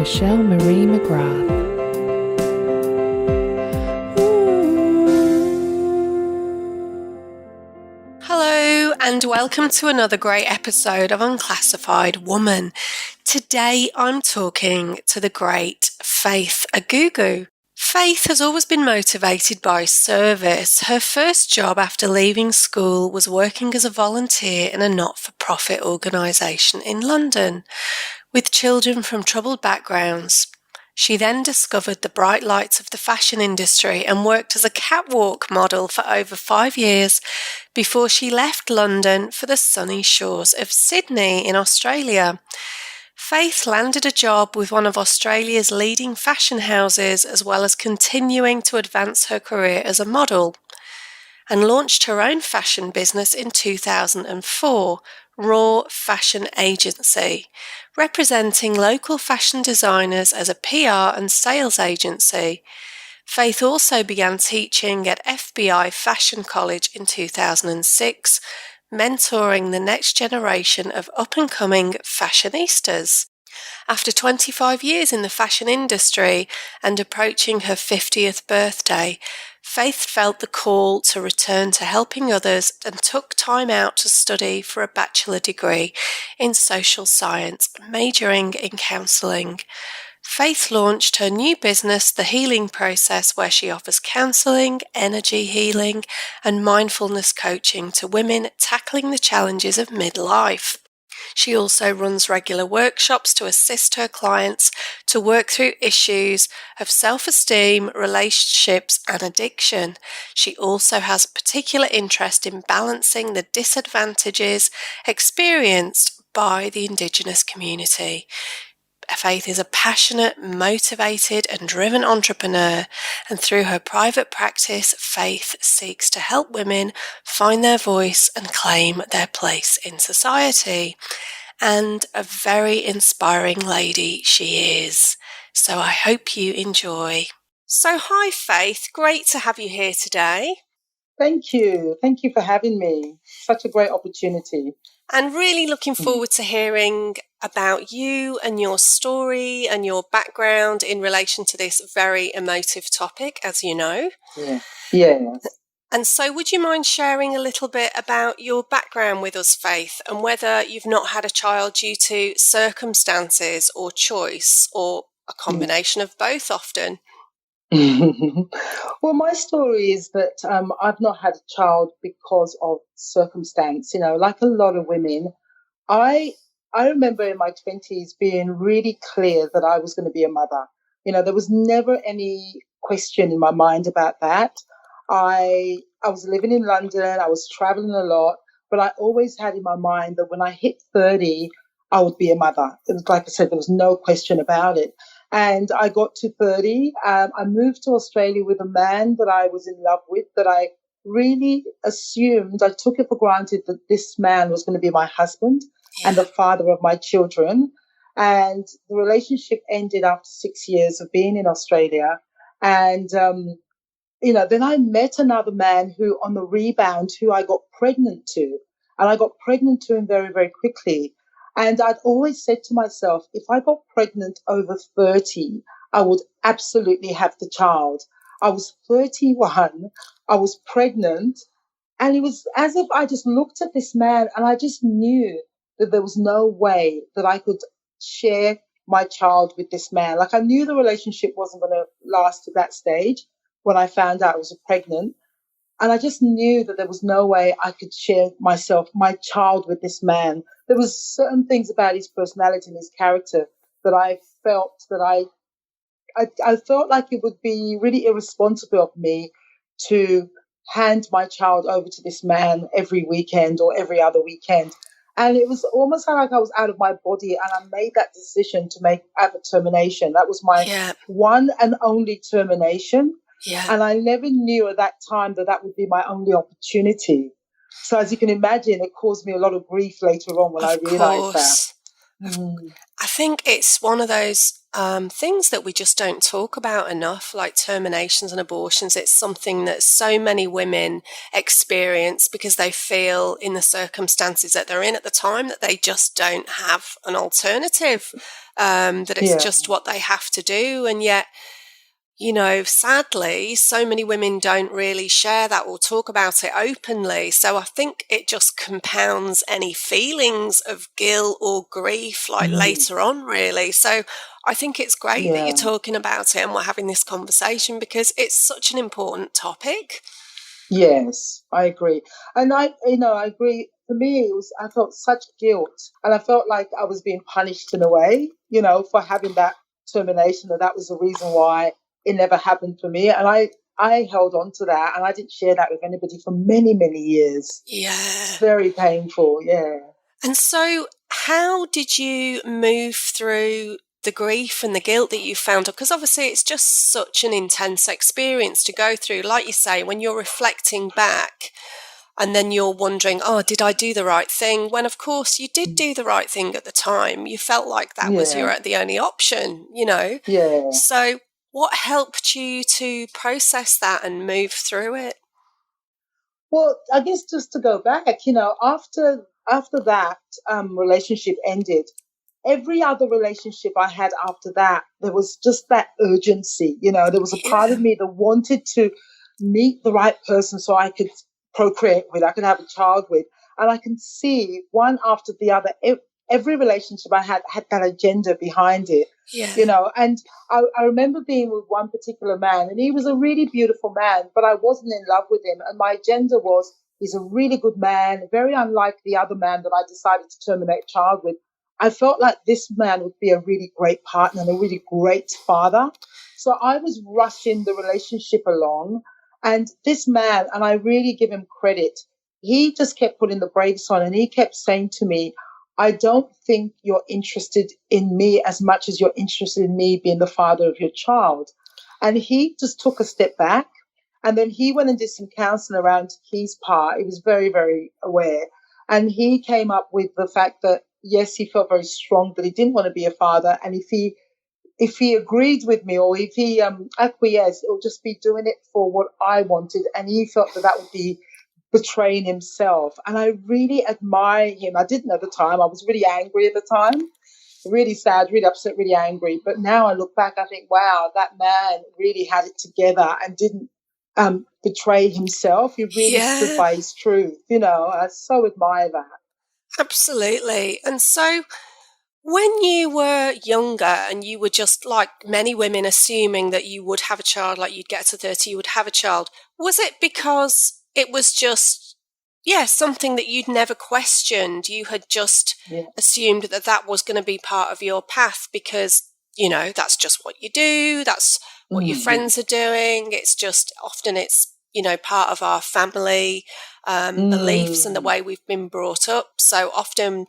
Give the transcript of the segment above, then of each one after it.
Michelle Marie McGrath. Hello and welcome to another great episode of Unclassified Woman. Today I'm talking to the great Faith Agugu. Faith has always been motivated by service. Her first job after leaving school was working as a volunteer in a not-for-profit organisation in London with children from troubled backgrounds. She then discovered the bright lights of the fashion industry and worked as a catwalk model for over 5 years before she left London for the sunny shores of Sydney in Australia. Faith landed a job with one of Australia's leading fashion houses, as well as continuing to advance her career as a model, and launched her own fashion business in 2004, Raw Fashion Agency, representing local fashion designers as a PR and sales agency. Faith also began teaching at FBI Fashion College in 2006, mentoring the next generation of up-and-coming fashionistas. After 25 years in the fashion industry and approaching her 50th birthday, Faith felt the call to return to helping others and took time out to study for a bachelor degree in social science, majoring in counselling. Faith launched her new business, The Healing Process, where she offers counselling, energy healing, and mindfulness coaching to women tackling the challenges of midlife. She also runs regular workshops to assist her clients to work through issues of self-esteem, relationships, and addiction. She also has a particular interest in balancing the disadvantages experienced by the Indigenous community. Faith is a passionate, motivated, and driven entrepreneur, and through her private practice, Faith seeks to help women find their voice and claim their place in society. And a very inspiring lady she is. So I hope you enjoy. So hi Faith, great to have you here today. Thank you. Thank you for having me. Such a great opportunity. And really looking forward to hearing about you and your story and your background in relation to this very emotive topic, as you know. Yeah. And so would you mind sharing a little bit about your background with us, Faith, and whether you've not had a child due to circumstances or choice, or a combination of both often? Well, my story is that I've not had a child because of circumstance. You know, like a lot of women, I remember in my 20s being really clear that I was going to be a mother. You know, there was never any question in my mind about that. I was living in London, I was traveling a lot, but I always had in my mind that when I hit 30, I would be a mother. It was like I said, there was no question about it. And I got to 30. I moved to Australia with a man that I was in love with, that I really assumed, I took it for granted that this man was going to be my husband and the father of my children. And the relationship ended after 6 years of being in Australia. And, then I met another man who, on the rebound, who I got pregnant to. And I got pregnant to him very, very quickly. And I'd always said to myself, if I got pregnant over 30, I would absolutely have the child. I was 31, I was pregnant, and it was as if I just looked at this man and I just knew that there was no way that I could share my child with this man. Like, I knew the relationship wasn't going to last to that stage when I found out I was pregnant. And I just knew that there was no way I could share my child with this man. There was certain things about his personality and his character that I felt that I felt like it would be really irresponsible of me to hand my child over to this man every weekend or every other weekend. And it was almost like I was out of my body, and I made that decision to have a termination. That was my one and only termination. Yeah. And I never knew at that time that would be my only opportunity. So as you can imagine, it caused me a lot of grief later on when I realized that. I think it's one of those things that we just don't talk about enough, like terminations and abortions. It's something that so many women experience because they feel in the circumstances that they're in at the time that they just don't have an alternative, that it's just what they have to do. And yet, sadly, so many women don't really share that or talk about it openly. So I think it just compounds any feelings of guilt or grief like later on, really. So I think it's great that you're talking about it and we're having this conversation because it's such an important topic. Yes, I agree. And I agree. For me, I felt such guilt and I felt like I was being punished in a way, for having that termination, that was the reason why it never happened for me. And I held on to that and I didn't share that with anybody for many, many years. Yeah. It's very painful. Yeah. And so how did you move through the grief and the guilt that you found? Because obviously it's just such an intense experience to go through. Like you say, when you're reflecting back and then you're wondering, oh, did I do the right thing? When of course you did do the right thing at the time. You felt like that was the only option, Yeah. So what helped you to process that and move through it? Well, I guess just to go back, after that relationship ended, every other relationship I had after that, there was just that urgency. There was a part of me that wanted to meet the right person so I could procreate with, I could have a child with. And I can see one after the other, every relationship I had that agenda behind it. And I remember being with one particular man and he was a really beautiful man, but I wasn't in love with him. And my agenda was, he's a really good man, very unlike the other man that I decided to terminate child with. I felt like this man would be a really great partner and a really great father. So I was rushing the relationship along. And this man, and I really give him credit, he just kept putting the brakes on and he kept saying to me, I don't think you're interested in me as much as you're interested in me being the father of your child. And he just took a step back. And then he went and did some counseling around his part. He was very, very aware. And he came up with the fact that, yes, he felt very strong that he didn't want to be a father. And if he agreed with me or if he acquiesced, it would just be doing it for what I wanted. And he felt that would be betraying himself. And I really admire him. I didn't at the time. I was really angry at the time, really sad, really upset, really angry. But now I look back, I think, wow, that man really had it together and didn't betray himself. He really stood by his truth. I so admire that. Absolutely. And so when you were younger and you were just like many women assuming that you would have a child, like you'd get to 30, you would have a child, was it because it was just, something that you'd never questioned? You had just assumed that that was going to be part of your path because, that's just what you do. That's what your friends are doing. It's just often it's, part of our family beliefs and the way we've been brought up. So often,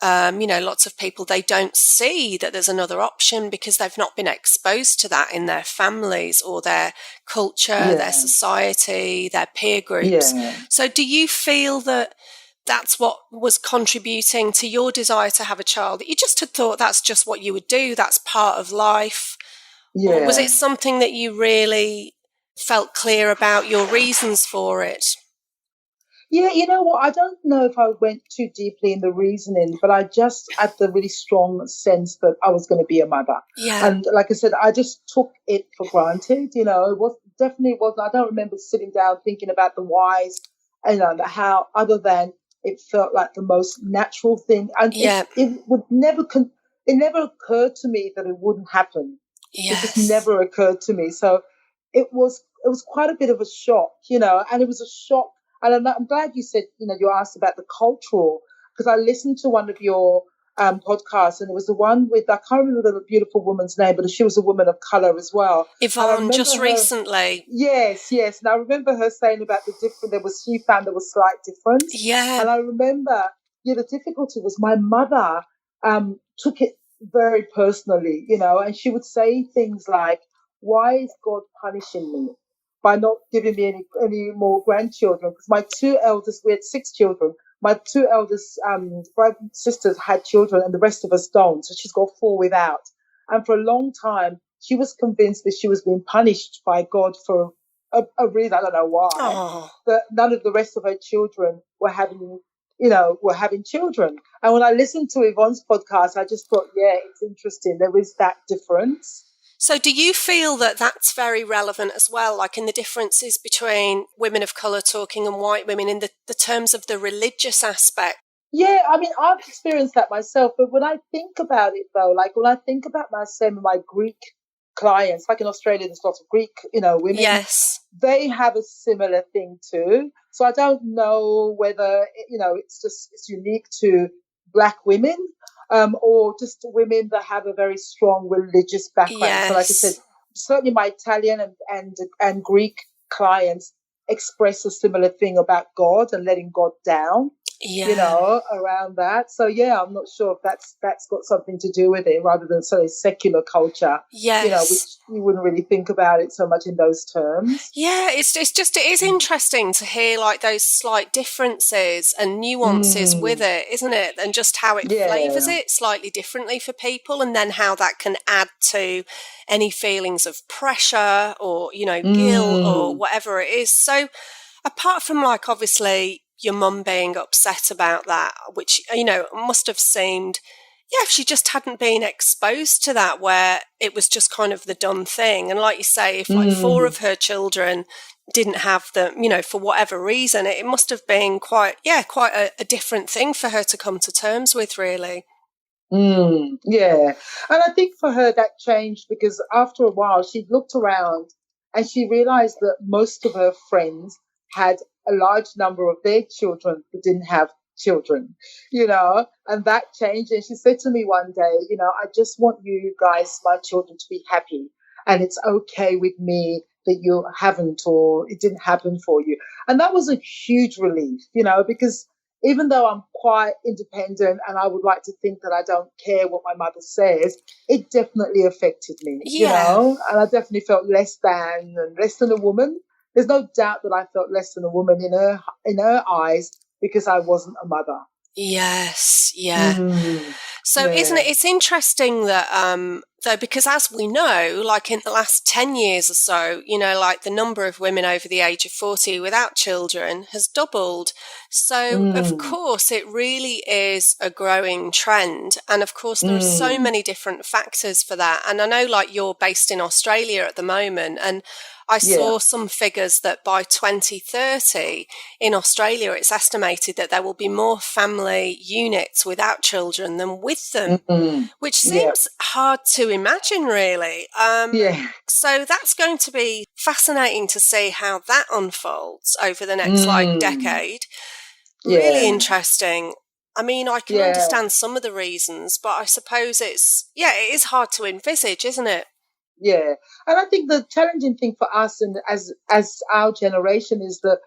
lots of people, they don't see that there's another option because they've not been exposed to that in their families or their culture, their society, their peer groups. So do you feel that that's what was contributing to your desire to have a child? That you just had thought that's just what you would do, that's part of life? Or was it something that you really felt clear about your reasons for it? Yeah, you know what? I don't know if I went too deeply in the reasoning, but I just had the really strong sense that I was going to be a mother. Yeah. And like I said, I just took it for granted. It wasn't. I don't remember sitting down thinking about the whys and the how, other than it felt like the most natural thing. And it would never. It never occurred to me that it wouldn't happen. Yes. It just never occurred to me. So it was quite a bit of a shock, and it was a shock. And I'm glad you said, you asked about the cultural, because I listened to one of your podcasts, and it was the one with, I can't remember the beautiful woman's name, but she was a woman of color as well. Yvonne, just recently. Yes. And I remember her saying about she found there was slight difference. Yeah. And I remember, the difficulty was my mother took it very personally, and she would say things like, why is God punishing me by not giving me any more grandchildren? Because my two eldest, we had 6 children. My two eldest sisters had children and the rest of us don't. So she's got four without. And for a long time, she was convinced that she was being punished by God for a reason, I don't know why, Oh. that none of the rest of her children were having children. And when I listened to Yvonne's podcast, I just thought, yeah, it's interesting. There is that difference. So do you feel that that's very relevant as well, like in the differences between women of colour talking and white women in the terms of the religious aspect? Yeah, I mean, I've experienced that myself. But when I think about it, though, like when I think about my Greek clients, like in Australia, there's lots of Greek, women. Yes. They have a similar thing too. So I don't know whether, it's unique to Black women or just women that have a very strong religious background. Yes. So like I said, certainly my Italian and Greek clients express a similar thing about God and letting God down. Yeah. Around that. So yeah, I'm not sure if that's got something to do with it rather than sort of secular culture. Yes. Which you wouldn't really think about it so much in those terms. Yeah, it is interesting to hear like those slight differences and nuances with it, isn't it? And just how it flavours it slightly differently for people, and then how that can add to any feelings of pressure or, guilt or whatever it is. So apart from like obviously your mum being upset about that, which, must have seemed, if she just hadn't been exposed to that, where it was just kind of the done thing. And like you say, if like four of her children didn't have them, for whatever reason, it must have been quite a different thing for her to come to terms with, really. Yeah. And I think for her that changed because after a while she looked around and she realized that most of her friends had a large number of their children that didn't have children, and that changed. And she said to me one day, I just want you guys, my children, to be happy. And it's okay with me that you haven't or it didn't happen for you. And that was a huge relief, because even though I'm quite independent and I would like to think that I don't care what my mother says, it definitely affected me, and I definitely felt less than a woman. There's no doubt that I felt less than a woman in her eyes because I wasn't a mother. Yes, yeah. So isn't it, it's interesting that, though, because as we know, like in the last 10 years or so, like the number of women over the age of 40 without children has doubled. So of course it really is a growing trend. And of course there are so many different factors for that. And I know like you're based in Australia at the moment, and I saw some figures that by 2030 in Australia, it's estimated that there will be more family units without children than with them, which seems hard to imagine, really. So that's going to be fascinating to see how that unfolds over the next decade. Really interesting. I mean, I can understand some of the reasons, but I suppose it is hard to envisage, isn't it? Yeah. And I think the challenging thing for us and as our generation is that,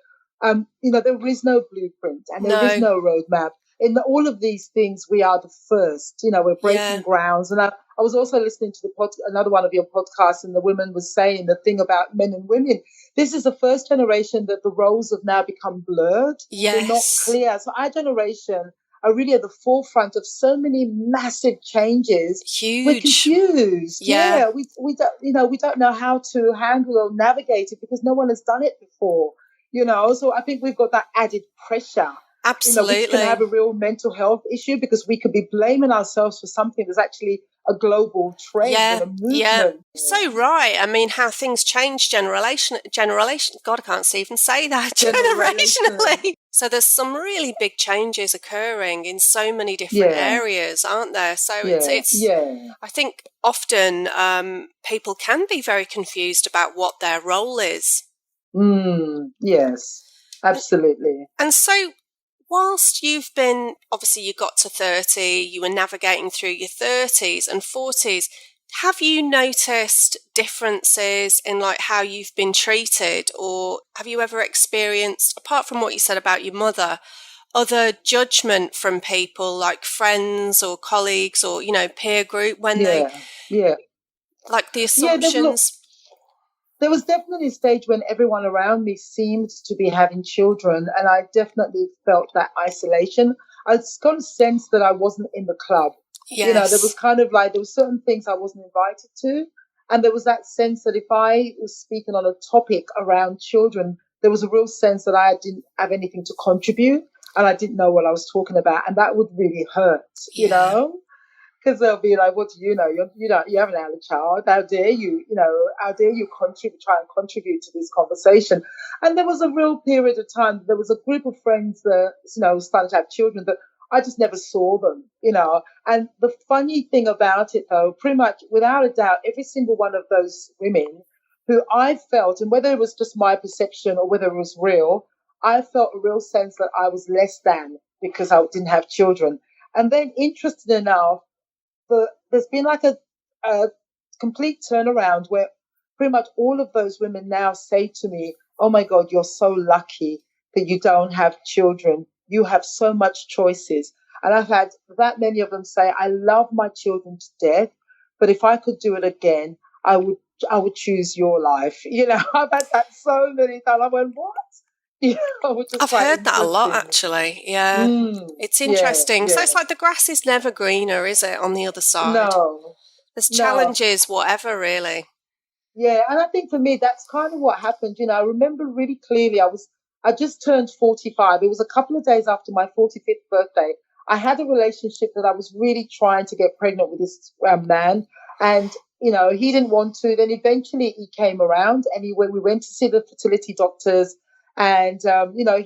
there is no blueprint and there is no roadmap. In all of these things, we are the first, we're breaking grounds. And I was also listening to another one of your podcasts, and the woman was saying the thing about men and women. This is the first generation that the roles have now become blurred. Yes. They're not clear. So our generation are really at the forefront of so many massive changes. Huge. We're confused. Yeah. We don't, we don't know how to handle or navigate it because no one has done it before, So I think we've got that added pressure. Absolutely. Which can have a real mental health issue because we could be blaming ourselves for something that's actually a global trend and a movement. Yeah, so right. I mean, how things change generation. God, I can't even say that. Generationally. So there's some really big changes occurring in so many different areas, aren't there? So it's I think often people can be very confused about what their role is. Yes, absolutely. And so whilst you've been, obviously you got to 30, you were navigating through your 30s and 40s, have you noticed differences in like how you've been treated, or have you ever experienced, apart from what you said about your mother, other judgment from people like friends or colleagues or, peer group when they, like the assumptions? there was definitely a stage when everyone around me seemed to be having children, and I definitely felt that isolation. I got a sense that I wasn't in the club. There was Yes. kind of like there were certain things I wasn't invited to, and there was that sense that if I was speaking on a topic around children, there was a real sense that I didn't have anything to contribute, and I didn't know what I was talking about, and that would really hurt. Yeah. Because they'll be like, "What do you know? You haven't had a child. How dare you? How dare you try and contribute to this conversation?" And there was a real period of time. There was a group of friends that started to have children, but I just never saw them. And the funny thing about it, though, pretty much without a doubt, every single one of those women who I felt, and whether it was just my perception or whether it was real, I felt a real sense that I was less than because I didn't have children. And then, interesting enough, there's been like a complete turnaround where pretty much all of those women now say to me, "Oh my God, you're so lucky that you don't have children. You have so much choices." And I've had that many of them say, "I love my children to death, but if I could do it again, I would choose your life." I've had that so many times. I went, "What?" Which is I've quite heard that a lot, interesting. actually. Yeah. Mm, It's yeah, interesting. So yeah. it's like the grass is never greener, is it, on the other side? No, There's no. challenges, whatever, really. Yeah, and I think for me that's kind of what happened. I remember really clearly. I just turned 45. It was a couple of days after my 45th birthday. I had a relationship that I was really trying to get pregnant with this man, and he didn't want to. Then eventually he came around, and we went to see the fertility doctors, and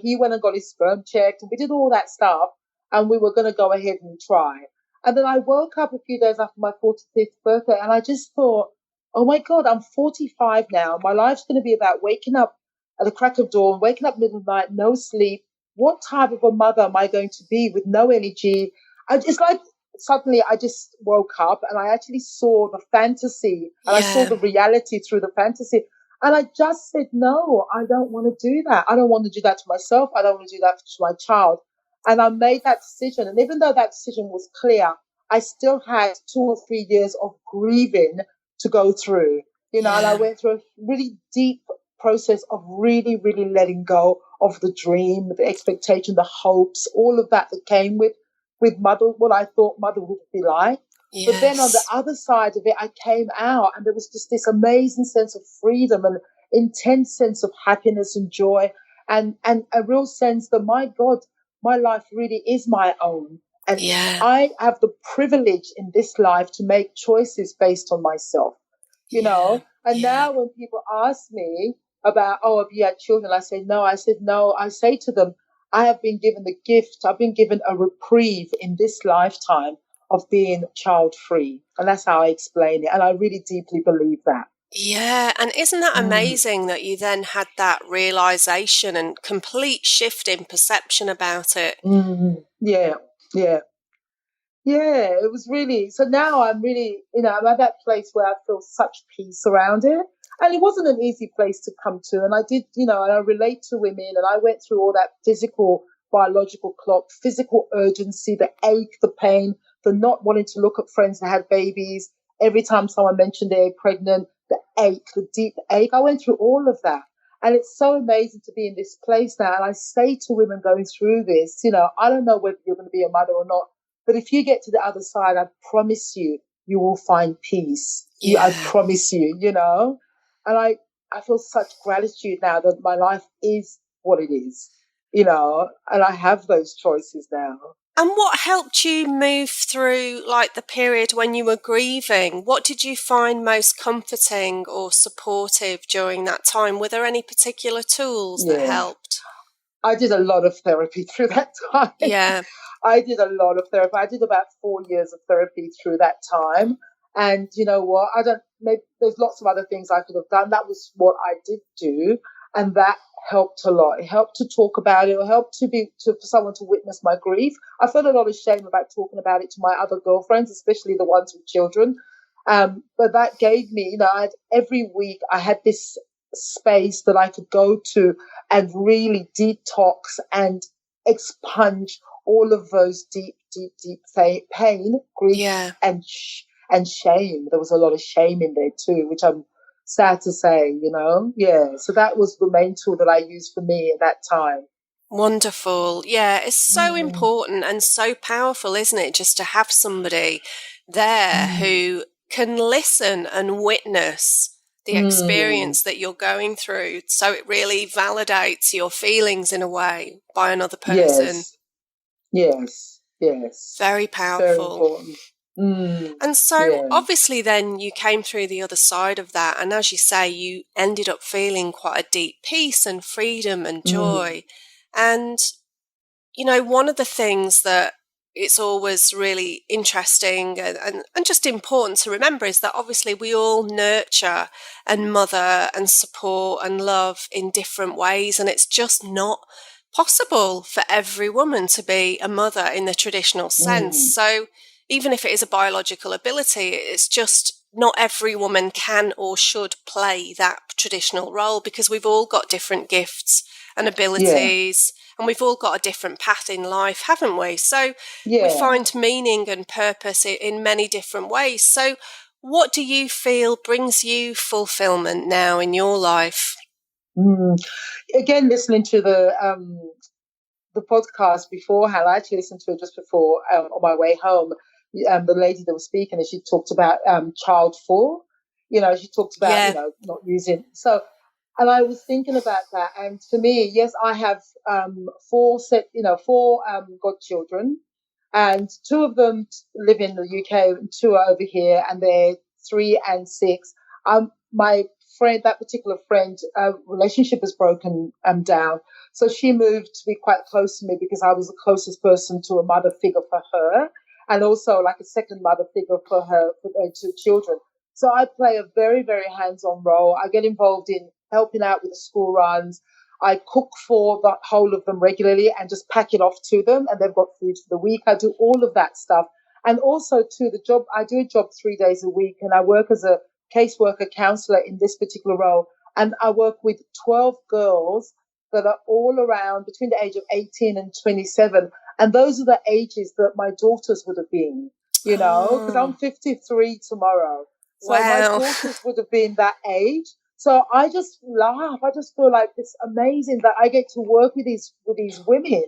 he went and got his sperm checked, and we did all that stuff, and we were going to go ahead and try. And then I woke up a few days after my 45th birthday, and I just thought, oh my God, I'm 45 now. My life's going to be about waking up at the crack of dawn, waking up middle of the night, no sleep. What type of a mother am I going to be with no energy? It's like suddenly I just woke up and I actually saw the fantasy and I saw Yeah. the reality through the fantasy. And I just said, no, I don't want to do that. I don't want to do that to myself. I don't want to do that to my child. And I made that decision. And even though that decision was clear, I still had 2 or 3 years of grieving to go through, and I Yeah. went through a really deep process of really, really letting go of the dream, the expectation, the hopes, all of that came with mother, what I thought mother would be like. But then on the Yes. other side of it, I came out and there was just this amazing sense of freedom and intense sense of happiness and joy and a real sense that, my God, my life really is my own. And Yeah. I have the privilege in this life to make choices based on myself, Yeah. And Yeah. now when people ask me about, oh, have you had children? I say, no. I said, no. I say to them, I have been given the gift, I've been given a reprieve in this lifetime of being child free. And that's how I explain it. And I really deeply believe that. Yeah. And isn't that Mm. amazing that you then had that realization and complete shift in perception about it? Mm. Yeah. Yeah. Yeah, it was really, so now I'm really, I'm at that place where I feel such peace around it. And it wasn't an easy place to come to. And I did, and I relate to women and I went through all that physical, biological clock, physical urgency, the ache, the pain, the not wanting to look at friends that had babies. Every time someone mentioned they're pregnant, the ache, the deep ache. I went through all of that. And it's so amazing to be in this place now. And I say to women going through this, I don't know whether you're going to be a mother or not, but if you get to the other side, I promise you, you will find peace. I Yeah. promise you. And I feel such gratitude now that my life is what it is, and I have those choices now. And what helped you move through like the period when you were grieving? What did you find most comforting or supportive during that time? Were there any particular tools that Yeah. helped? I did a lot of therapy through that time. Yeah. I did a lot of therapy. I did about 4 years of therapy through that time. And you know what? Maybe there's lots of other things I could have done. That was what I did do. And that helped a lot. It helped to talk about it, or helped for someone to witness my grief. I felt a lot of shame about talking about it to my other girlfriends, especially the ones with children. But that gave me, every week I had this space that I could go to and really detox and expunge all of those deep, deep, deep pain, grief, Yeah. and shame. There was a lot of shame in there too, which I'm sad to say, you know. Yeah, so that was the main tool that I used for me at that time. Wonderful. Yeah, it's so important and so powerful, isn't it? Just to have somebody there who can listen and witness the experience that you're going through. So it really validates your feelings in a way by another person. Yes. Very Very powerful. important. And so obviously then you came through the other side of that. And as you say, you ended up feeling quite a deep peace and freedom and joy. And you know, one of the things that it's always really interesting and just important to remember is that obviously we all nurture and mother and support and love in different ways. And it's just not possible for every woman to be a mother in the traditional sense. So even if it is a biological ability, it's just not every woman can or should play that traditional role because we've all got different gifts and abilities. And we've all got a different path in life, haven't we? So we find meaning and purpose in many different ways. So what do you feel brings you fulfillment now in your life? Again, listening to the podcast beforehand, I actually listened to it just before on my way home. The lady that was speaking, and she talked about child four. You know, she talked about, you know, not using. So, and I was thinking about that. And for me, yes, I have four godchildren, and two of them live in the UK, and two are over here, and they're 3 and 6. My friend, that particular friend, relationship has broken down. So she moved to be quite close to me because I was the closest person to a mother figure for her, and also like a second mother figure for her two children. So I play a very, very hands-on role. I get involved in helping out with the school runs. I cook for the whole of them regularly and just pack it off to them, and they've got food for the week. I do all of that stuff. And also too, the job, I do a job 3 days a week, and I work as a caseworker counselor in this particular role. And I work with 12 girls that are all around between the age of 18 and 27. And those are the ages that my daughters would have been, you know, because I'm 53 tomorrow. So my daughters would have been that age. So I just laugh. I just feel like it's amazing that I get to work with these women,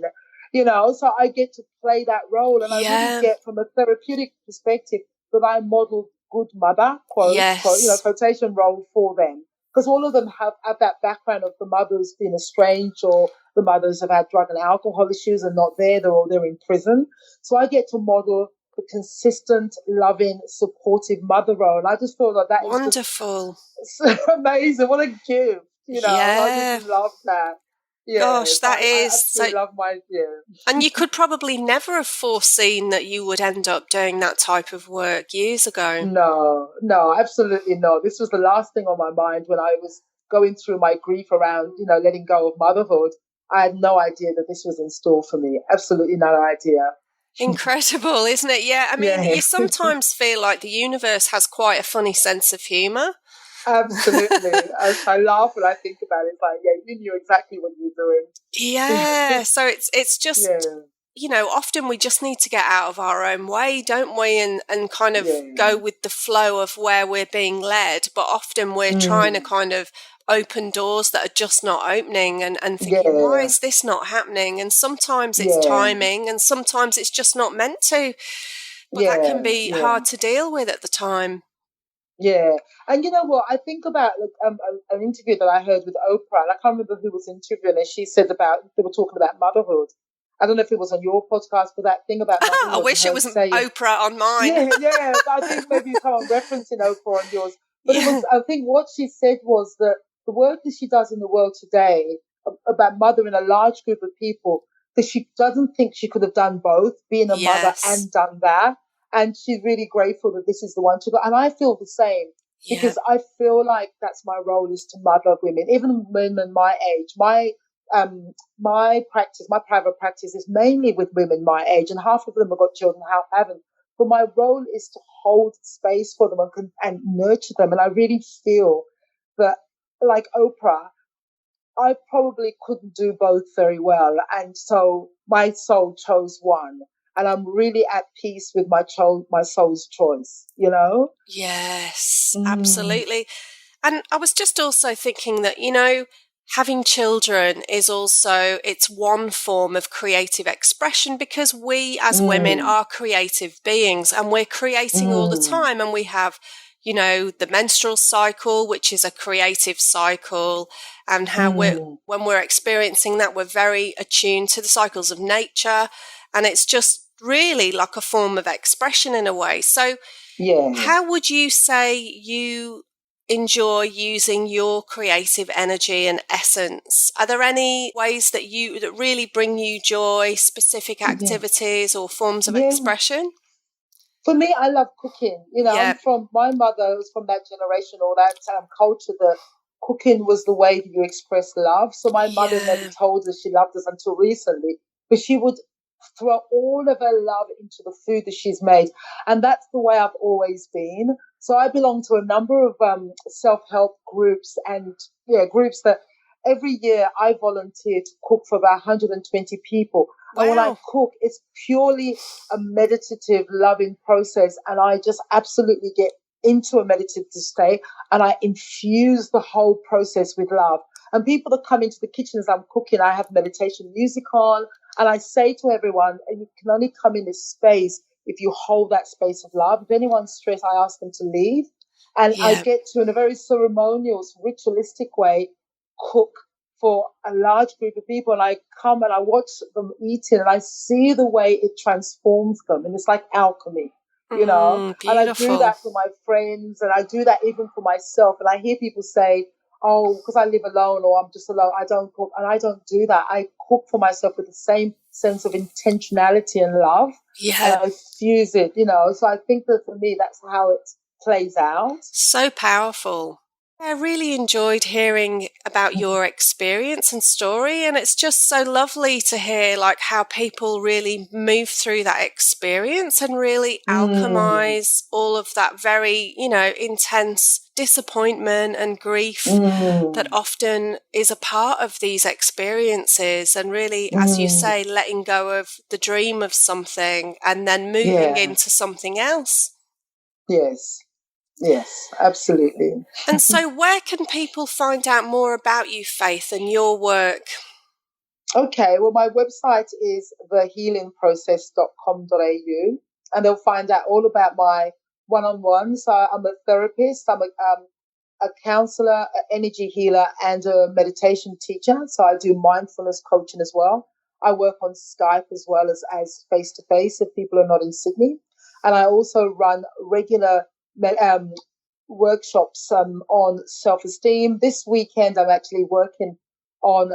you know, so I get to play that role. And I really get from a therapeutic perspective that I model good mother, quotation role for them. Because all of them have that background of the mothers being estranged, or the mothers have had drug and alcohol issues and not there, they're in prison. So I get to model the consistent, loving, supportive mother role. And I just feel like that wonderful. Is just amazing. What a gift, you know. I just love that. Yeah, gosh, that I absolutely love my And you could probably never have foreseen that you would end up doing that type of work years ago. No, absolutely not. This was the last thing on my mind when I was going through my grief around, you know, letting go of motherhood. I had no idea that this was in store for me. Absolutely no idea. Incredible, isn't it? Yeah, I mean, you sometimes feel like the universe has quite a funny sense of humour. Absolutely. I laugh when I think about it. It's like, yeah, you knew exactly what you were doing. Yeah, so it's just, you know, often we just need to get out of our own way, don't we? And kind of go with the flow of where we're being led. But often we're trying to kind of open doors that are just not opening and thinking, why is this not happening? And sometimes it's timing and sometimes it's just not meant to. But that can be hard to deal with at the time. Yeah. And you know what? I think about an interview that I heard with Oprah, and I can't remember who was interviewing, and she said they were talking about motherhood. I don't know if it was on your podcast, but that thing about motherhood. I wish it was Oprah on mine. Yeah. I think maybe someone referencing Oprah on yours. But it was, I think what she said was that the work that she does in the world today about mothering a large group of people, that she doesn't think she could have done both, being a mother and done that. And she's really grateful that this is the one to go. And I feel the same because I feel like that's my role, is to mother women, even women my age. My practice, my private practice is mainly with women my age, and half of them have got children, half haven't. But my role is to hold space for them and nurture them. And I really feel that, like Oprah, I probably couldn't do both very well. And so my soul chose one. And I'm really at peace with my soul's choice, you know? Yes, absolutely. And I was just also thinking that, having children is also, it's one form of creative expression, because we as women are creative beings and we're creating all the time. And we have, the menstrual cycle, which is a creative cycle, and how when we're experiencing that, we're very attuned to the cycles of nature. And it's just really like a form of expression in a way. So how would you say you enjoy using your creative energy and essence? Are there any ways that really bring you joy, specific activities or forms of expression? For me, I love cooking. My mother was from that generation or that culture that cooking was the way that you express love. So my mother never told us she loved us until recently, but she would throw all of her love into the food that she's made. And that's the way I've always been. So I belong to a number of self-help groups and groups that every year I volunteer to cook for about 120 people. Wow. And when I cook, it's purely a meditative, loving process. And I just absolutely get into a meditative state and I infuse the whole process with love. And people that come into the kitchen as I'm cooking, I have meditation music on. And I say to everyone, you can only come in this space if you hold that space of love. If anyone's stressed, I ask them to leave. And I get to, in a very ceremonial, ritualistic way, cook for a large group of people. And I come and I watch them eating and I see the way it transforms them. And it's like alchemy, Beautiful. And I do that for my friends and I do that even for myself. And I hear people say, oh, because I live alone or I'm just alone, I don't cook. And I don't do that. I cook for myself with the same sense of intentionality and love. And I fuse it, So I think that for me, that's how it plays out. So powerful. I really enjoyed hearing about your experience and story. And it's just so lovely to hear like how people really move through that experience and really alchemize all of that very, intense disappointment and grief that often is a part of these experiences. And really, as you say, letting go of the dream of something and then moving into something else. Yes, absolutely. And so where can people find out more about you, Faith, and your work? Okay, well, my website is thehealingprocess.com.au, and they'll find out all about my one-on-ones. So I'm a therapist, I'm a counselor, an energy healer, and a meditation teacher. So I do mindfulness coaching as well. I work on Skype as well as face-to-face if people are not in Sydney. And I also run regular workshops on self-esteem. This weekend, I'm actually working on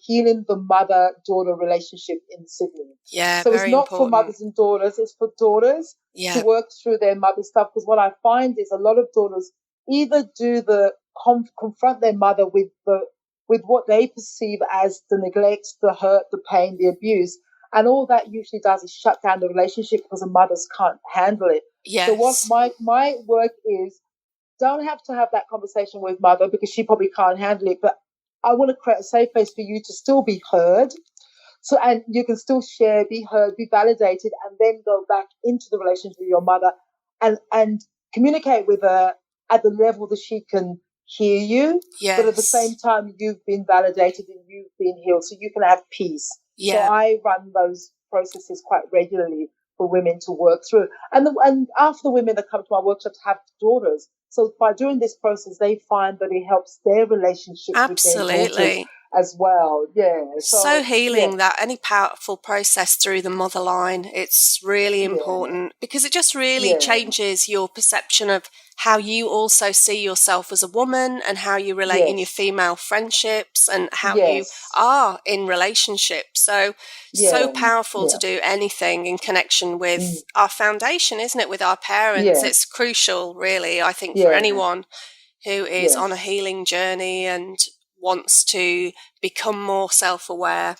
healing the mother-daughter relationship in Sydney. So it's not for mothers and daughters, it's for daughters to work through their mother stuff. Because what I find is a lot of daughters either do confront their mother with what they perceive as the neglect, the hurt, the pain, the abuse. And all that usually does is shut down the relationship because the mothers can't handle it. So what my work is, don't have to have that conversation with mother because she probably can't handle it. But I want to create a safe place for you to still be heard. So, and you can still share, be heard, be validated, and then go back into the relationship with your mother and communicate with her at the level that she can hear you. But at the same time, you've been validated and you've been healed, so you can have peace. So I run those processes quite regularly for women to work through. And after the women that come to my workshops have daughters. So by doing this process, they find that it helps their relationship with their daughters as well. So healing that any powerful process through the mother line. It's really important because it just really changes your perception of how you also see yourself as a woman and how you relate in your female friendships and how you are in relationships. So powerful to do anything in connection with our foundation, isn't it? With our parents. It's crucial, really, I think, for anyone who is on a healing journey and wants to become more self-aware.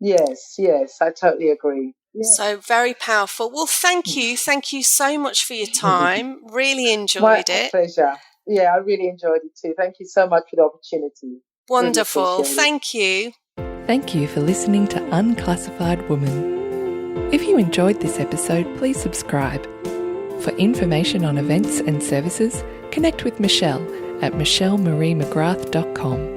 Yes, I totally agree. So very powerful. Well, thank you. Thank you so much for your time. Really enjoyed it. My pleasure. Yeah, I really enjoyed it too. Thank you so much for the opportunity. Wonderful. Really thank you. Thank you for listening to Unclassified Woman. If you enjoyed this episode, please subscribe. For information on events and services, connect with Michelle michellemariemcgrath.com.